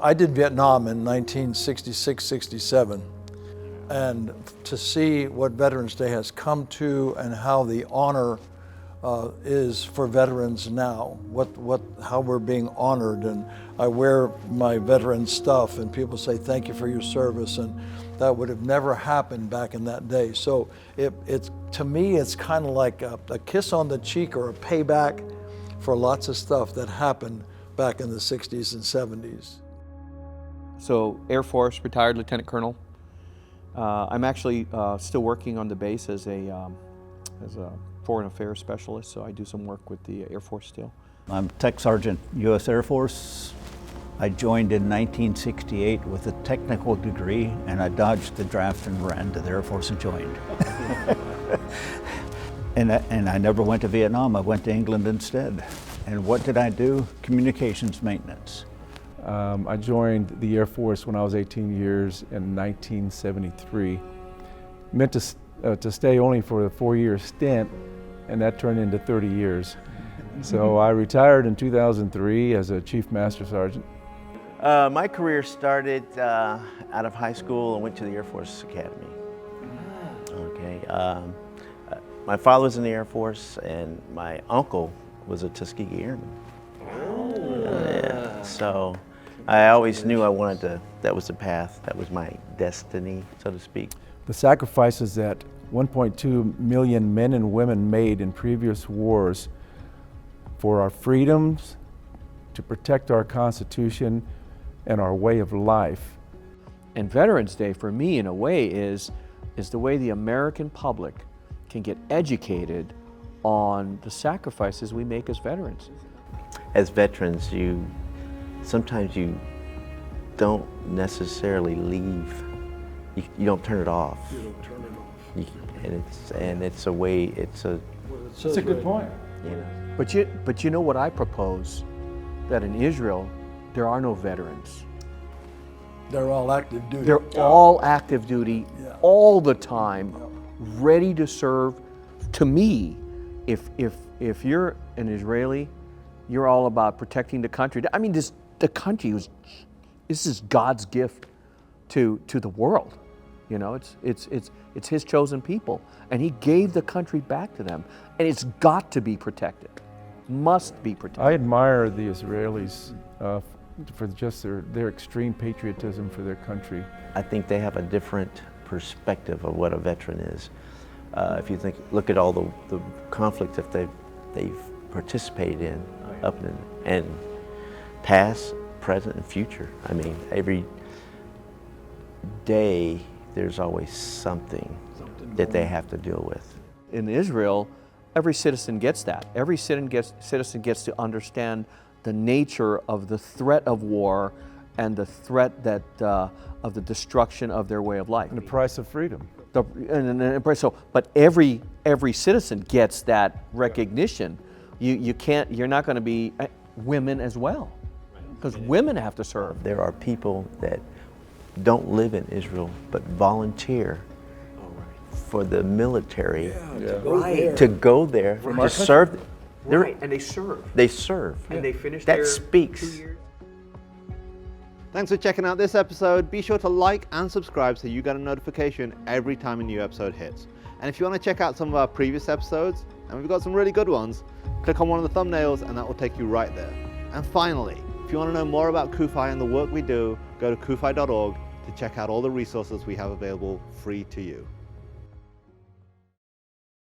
I did Vietnam in 1966, 67, and to see what Veterans Day has come to and how the honor is for veterans now, how we're being honored. And I wear my veteran stuff and people say thank you for your service, and that would have never happened back in that day. So it's to me it's kind of like a kiss on the cheek or a payback for lots of stuff that happened back in the 60s and 70s. So Air Force, retired Lieutenant Colonel. I'm actually still working on the base as a foreign affairs specialist, so I do some work with the Air Force still. I'm Tech Sergeant, U.S. Air Force. I joined in 1968 with a technical degree, and I dodged the draft and ran to the Air Force and joined. and I never went to Vietnam. I went to England instead. And what did I do? Communications maintenance. I joined the Air Force when I was 18 years in 1973. Meant to stay only for a 4-year stint, and that turned into 30 years. So I retired in 2003 as a Chief Master Sergeant. My career started out of high school and went to the Air Force Academy. Okay. My father was in the Air Force, and my uncle was a Tuskegee Airman. Yeah. So I always knew that was the path, that was my destiny, so to speak. The sacrifices that 1.2 million men and women made in previous wars for our freedoms, to protect our Constitution and our way of life. And Veterans Day for me, in a way, is the way the American public can get educated on the sacrifices we make as veterans. As veterans, sometimes you don't necessarily leave. You don't turn it off. You don't turn it off. And it's a way. It's a good point. You know. But you know what I propose? That in Israel, there are no veterans. They're all active duty. They're all active duty, all the time, ready to serve. To me, if you're an Israeli, you're all about protecting the country. I mean, this is God's gift to the world. You know, it's His chosen people, and He gave the country back to them, and it's got to be protected, must be protected. I admire the Israelis for just their extreme patriotism for their country. I think they have a different perspective of what a veteran is. If you look at all the conflicts that they've participated in, and past, present, and future. I mean, every day there's always something that they have to deal with. In Israel, every citizen gets that. Every citizen gets to understand the nature of the threat of war and the threat of the destruction of their way of life. And the price of freedom. But every citizen gets that recognition. You're not going to be women as well, because women have to serve. There are people that don't live in Israel but volunteer for the military to go there to serve. Right, and they serve. They serve. And they finish that their speaks. 2 years. Thanks for checking out this episode. Be sure to like and subscribe so you get a notification every time a new episode hits. And if you want to check out some of our previous episodes, and we've got some really good ones, click on one of the thumbnails and that will take you right there. And finally, if you want to know more about CUFI and the work we do, go to CUFI.org to check out all the resources we have available free to you.